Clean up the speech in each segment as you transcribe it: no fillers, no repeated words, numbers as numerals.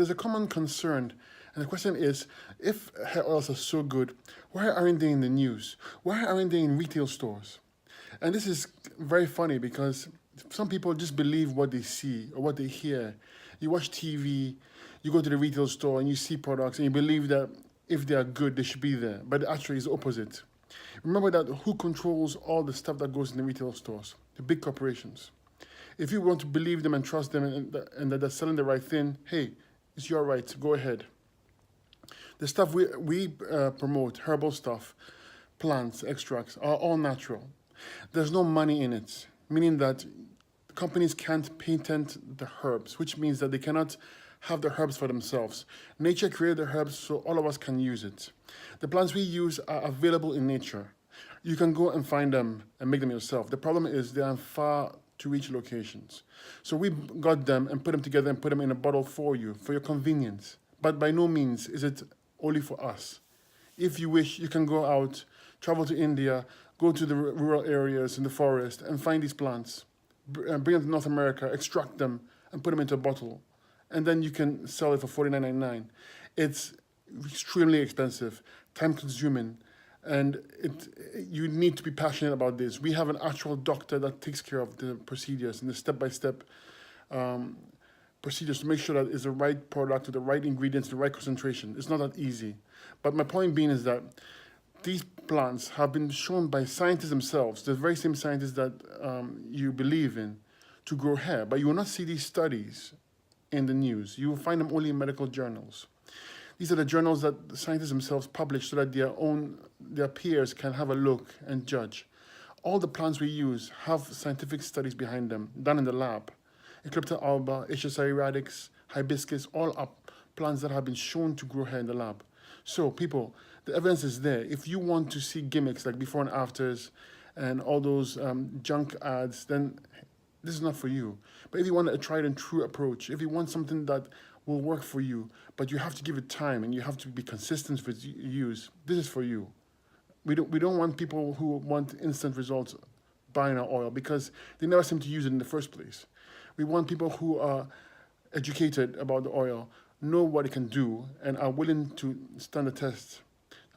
There's a common concern, and the question is, if hair oils are so good, why aren't they in the news? Why aren't they in retail stores? And this is very funny because some people just believe what they see or what they hear. You watch TV, you go to the retail store and you see products and you believe that if they are good, they should be there. But actually, it's the opposite. Remember that who controls all the stuff that goes in the retail stores? The big corporations. If you want to believe them and trust them and that they're selling the right thing, hey, it's your right. Go ahead. The stuff we promote, herbal stuff, plants, extracts, are all natural. There's no money in it, meaning that companies can't patent the herbs, which means that they cannot have the herbs for themselves. Nature created the herbs so all of us can use it. The plants we use are available in nature. You can go and find them and make them yourself. The problem is they are in far to reach locations. So we got them and put them together and put them in a bottle for you, for your convenience. But by no means is it only for us. If you wish, you can go out, travel to India, go to the rural areas in the forest and find these plants, bring them to North America, extract them, and put them into a bottle. And then you can sell it for $49.99. It's extremely expensive, time-consuming, and you need to be passionate about this. We have an actual doctor that takes care of the procedures and the step-by-step procedures to make sure that it's the right product with the right ingredients, the right concentration. It's not that easy. But my point being is that these plants have been shown by scientists themselves, the very same scientists that you believe in, to grow hair. But you will not see these studies in the news. You will find them only in medical journals. These are the journals that the scientists themselves publish so that their peers can have a look and judge. All the plants we use have scientific studies behind them, done in the lab. Eclipta alba, HSI radix, hibiscus, all are plants that have been shown to grow hair in the lab. So people, the evidence is there. If you want to see gimmicks like before and afters and all those junk ads, then this is not for you. But if you want a tried and true approach, if you want something that will work for you, but you have to give it time and you have to be consistent with use, this is for you. We don't want people who want instant results buying our oil because they never seem to use it in the first place. We want people who are educated about the oil, know what it can do, and are willing to stand the test,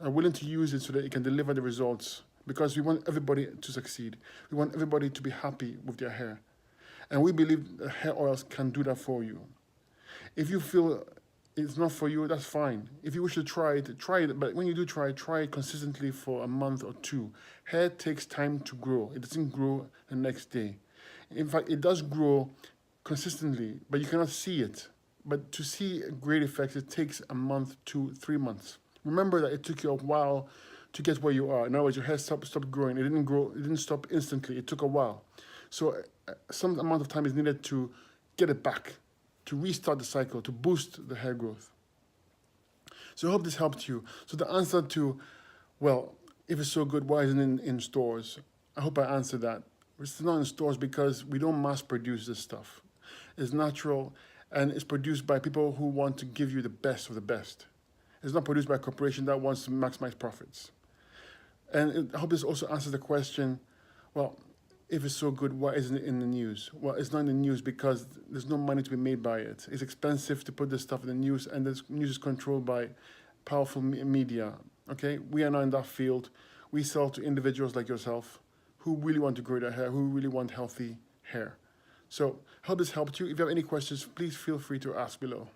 are willing to use it so that it can deliver the results, because we want everybody to succeed. We want everybody to be happy with their hair. And we believe that hair oils can do that for you. If you feel it's not for you, that's fine. If you wish to try it, but when you do try it consistently for a month or two. Hair takes time to grow. It doesn't grow the next day. In fact, it does grow consistently, but you cannot see it. But to see great effects, it takes a month to 3 months. Remember that it took you a while to get where you are. In other words, your hair stopped growing. It didn't stop instantly. It took a while. So some amount of time is needed to get it back, to restart the cycle, to boost the hair growth. So I hope this helped you. So the answer to, well, if it's so good, why isn't it in stores? I hope I answered that. It's not in stores because we don't mass produce this stuff. It's natural and it's produced by people who want to give you the best of the best. It's not produced by a corporation that wants to maximize profits. And I hope this also answers the question, well, if it's so good, why isn't it in the news? Well, it's not in the news because there's no money to be made by it. It's expensive to put this stuff in the news, and this news is controlled by powerful media, okay? We are not in that field. We sell to individuals like yourself who really want to grow their hair, who really want healthy hair. So I hope this helped you. If you have any questions, please feel free to ask below.